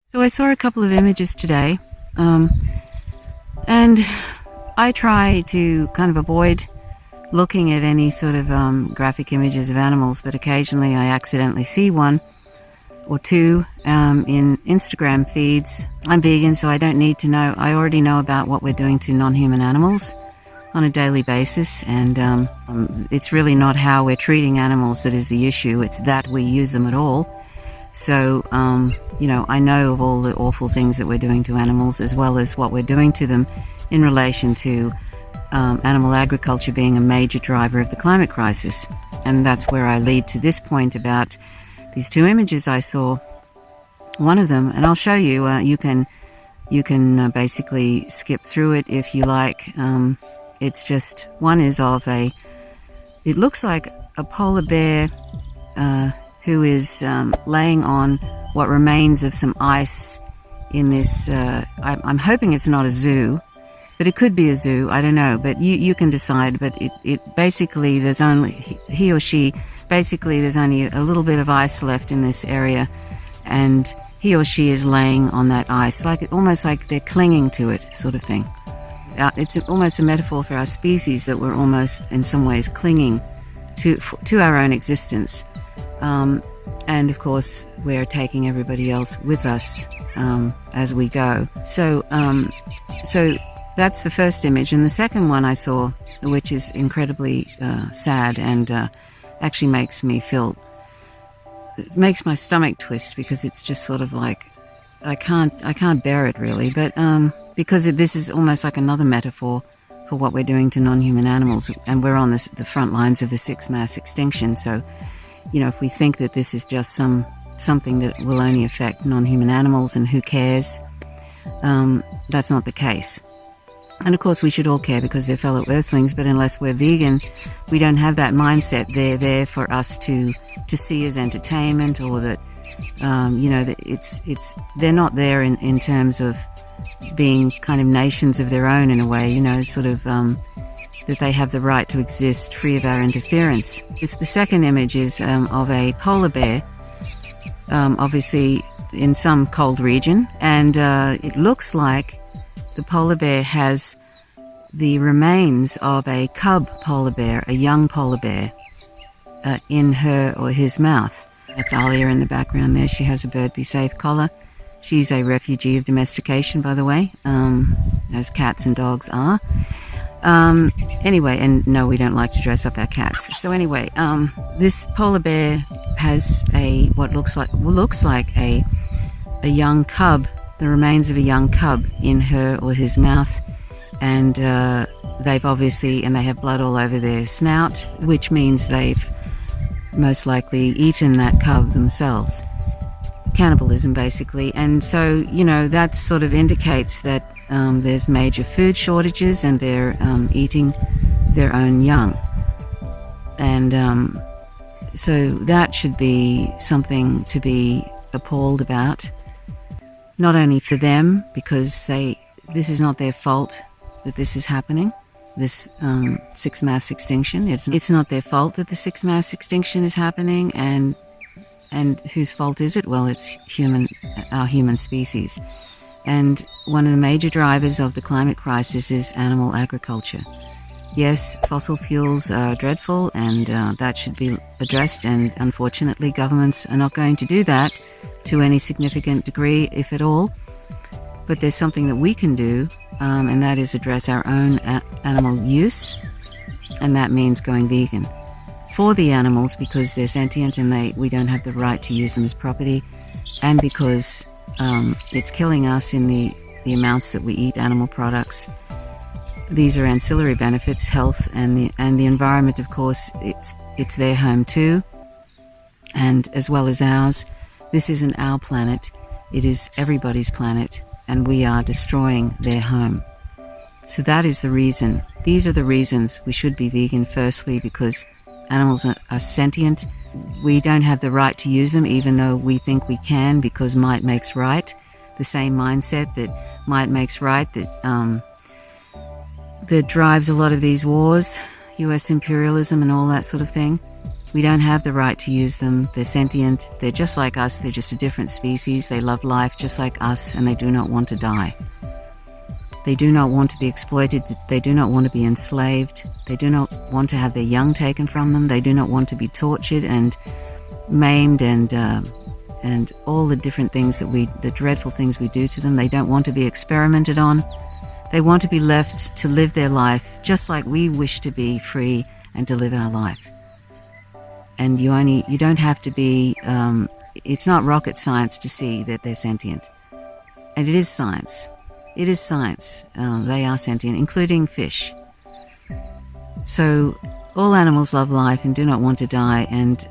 So I saw a couple of images today, and I try to kind of avoid looking at any sort of graphic images of animals, but occasionally I accidentally see one or two in Instagram feeds. I'm vegan, so I don't need to know. I already know about what we're doing to non-human animals on a daily basis, and it's really not how we're treating animals that is the issue. It's that we use them at all. So, I know of all the awful things that we're doing to animals, as well as what we're doing to them in relation to animal agriculture being a major driver of the climate crisis. And that's where I lead to this point about these two images I saw. One of them, and I'll show you, you can basically skip through it if you like. It's just, one is of it looks like a polar bear who is laying on what remains of some ice in this, I'm hoping it's not a zoo, but it could be a zoo, I don't know, but you can decide. But it basically, there's only, he or she, basically there's only a little bit of ice left in this area, and he or she is laying on that ice, almost like they're clinging to it, sort of thing. It's almost a metaphor for our species, that we're almost in some ways clinging to our own existence. And of course, we're taking everybody else with us as we go. So that's the first image. And the second one I saw, which is incredibly sad and actually makes my stomach twist, because it's just sort of like, I can't bear it really. But because this is almost like another metaphor for what we're doing to non-human animals, and we're on the front lines of the sixth mass extinction. So, if we think that this is just something that will only affect non-human animals and who cares, that's not the case. And of course we should all care because they're fellow earthlings, but unless we're vegan, we don't have that mindset. They're there for us to see as entertainment, or that, that they're not there in terms of being kind of nations of their own in a way, that they have the right to exist free of our interference. The second image is of a polar bear, obviously in some cold region, and it looks like the polar bear has the remains of a cub polar bear, a young polar bear, in her or his mouth. That's Alia in the background there. She has a Bird Be Safe collar. She's a refugee of domestication, by the way, as cats and dogs are. Anyway, and no, we don't like to dress up our cats. So anyway, this polar bear has what looks like a young cub, the remains of a young cub in her or his mouth, and they have blood all over their snout, which means they've most likely eaten that cub themselves. Cannibalism, basically. And so, that sort of indicates that there's major food shortages, and they're eating their own young. And so that should be something to be appalled about. Not only for them, because this is not their fault that this is happening, this sixth mass extinction. It's not their fault that the sixth mass extinction is happening, and whose fault is it? Well, it's our human species. And one of the major drivers of the climate crisis is animal agriculture. Yes, fossil fuels are dreadful, and that should be addressed, and unfortunately governments are not going to do that to any significant degree, if at all. But there's something that we can do, and that is address our own animal use, and that means going vegan for the animals, because they're sentient and we don't have the right to use them as property, and because it's killing us in the amounts that we eat animal products. These are ancillary benefits, health, and the environment, of course, it's their home too, and as well as ours. This isn't our planet, it is everybody's planet, and we are destroying their home. So that is the reason. These are the reasons we should be vegan. Firstly, because animals are sentient. We don't have the right to use them, even though we think we can, because might makes right. The same mindset that might makes right, that drives a lot of these wars, US imperialism and all that sort of thing. We don't have the right to use them. They're sentient. They're just like us. They're just a different species. They love life just like us, and they do not want to die. They do not want to be exploited. They do not want to be enslaved. They do not want to have their young taken from them. They do not want to be tortured and maimed and all the different things the dreadful things we do to them. They don't want to be experimented on. They want to be left to live their life just like we wish to be free and to live our life. And you don't have to be, it's not rocket science to see that they're sentient. And it is science. It is science. They are sentient, including fish. So all animals love life and do not want to die, and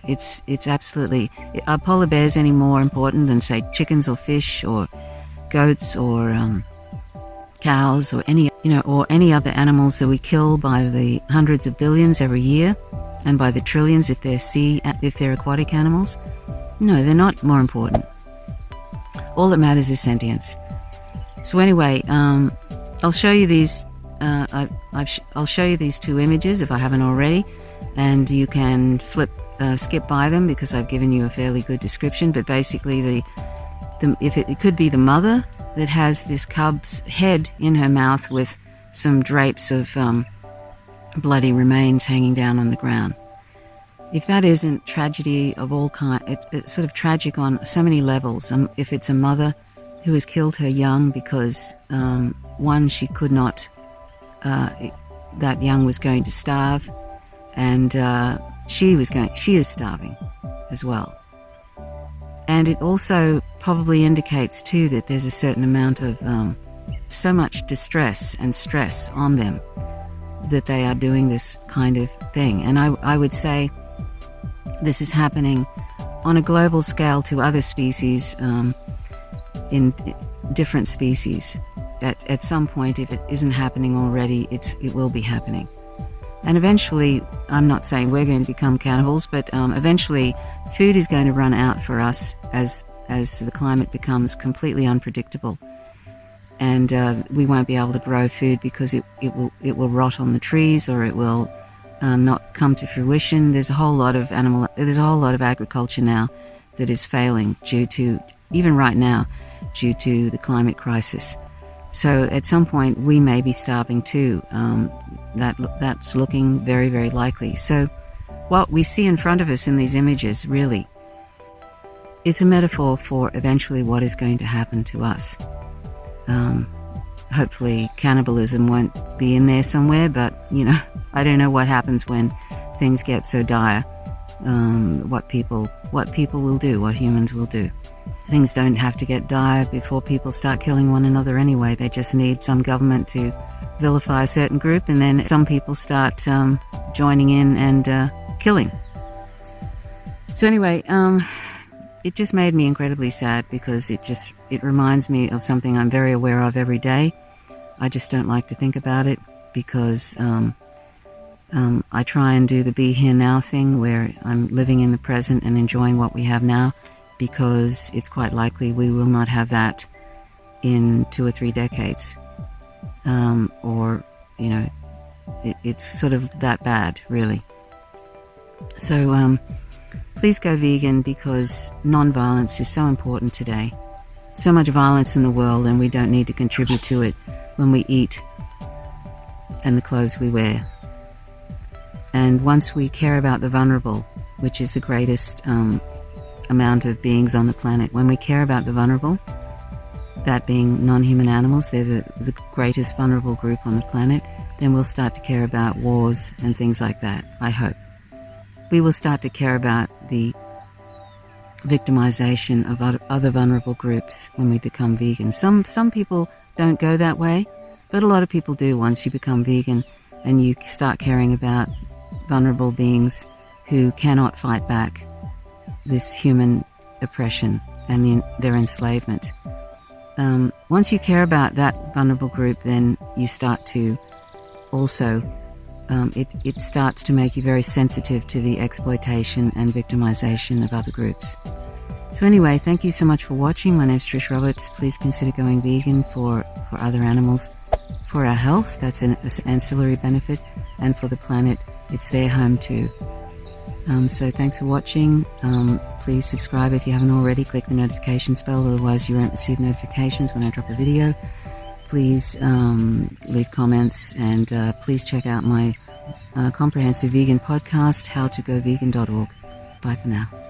it's absolutely. Are polar bears any more important than, say, chickens or fish or goats or cows or any other animals that we kill by the hundreds of billions every year, and by the trillions if they're aquatic animals? No, they're not more important. All that matters is sentience. So anyway, I'll show you these. I'll show you these two images if I haven't already, and you can skip by them because I've given you a fairly good description. But basically, it could be the mother that has this cub's head in her mouth with some drapes of bloody remains hanging down on the ground. If that isn't tragedy of all kinds, it's sort of tragic on so many levels. If it's a mother who has killed her young because one, she could not. That young was going to starve, and she is starving as well. And it also probably indicates too that there's a certain amount of so much distress and stress on them that they are doing this kind of thing. And I would say this is happening on a global scale to other species, in different species. At some point, if it isn't happening already, it will be happening. And eventually, I'm not saying we're going to become cannibals, but eventually food is going to run out for us as the climate becomes completely unpredictable. And we won't be able to grow food because it will rot on the trees, or it will not come to fruition. There's a whole lot of agriculture now that is failing even right now, due to the climate crisis. So at some point we may be starving too. That's looking very, very likely. So what we see in front of us in these images, really, it's a metaphor for eventually what is going to happen to us. Hopefully cannibalism won't be in there somewhere, but I don't know what happens when things get so dire. What people will do, what humans will do. Things don't have to get dire before people start killing one another anyway. They just need some government to vilify a certain group, and then some people start joining in and killing. So anyway, it just made me incredibly sad because it reminds me of something I'm very aware of every day. I just don't like to think about it because I try and do the be here now thing, where I'm living in the present and enjoying what we have now, because it's quite likely we will not have that in 2 or 3 decades. It's sort of that bad, really. So please go vegan, because non-violence is so important today. So much violence in the world, and we don't need to contribute to it when we eat and the clothes we wear. And once we care about the vulnerable, which is the greatest amount of beings on the planet, when we care about the vulnerable, that being non-human animals, they're the greatest vulnerable group on the planet, then we'll start to care about wars and things like that, I hope. We will start to care about the victimization of other vulnerable groups when we become vegan. Some people don't go that way, but a lot of people do once you become vegan and you start caring about vulnerable beings who cannot fight back this human oppression and their enslavement. Once you care about that vulnerable group, then you start to also, it starts to make you very sensitive to the exploitation and victimization of other groups. So anyway, thank you so much for watching. My name is Trish Roberts. Please consider going vegan for other animals. For our health, that's an ancillary benefit, and for the planet, it's their home too. So thanks for watching. Please subscribe if you haven't already. Click the notifications bell, otherwise you won't receive notifications when I drop a video. Please leave comments, and please check out my comprehensive vegan podcast, howtogovegan.org. Bye for now.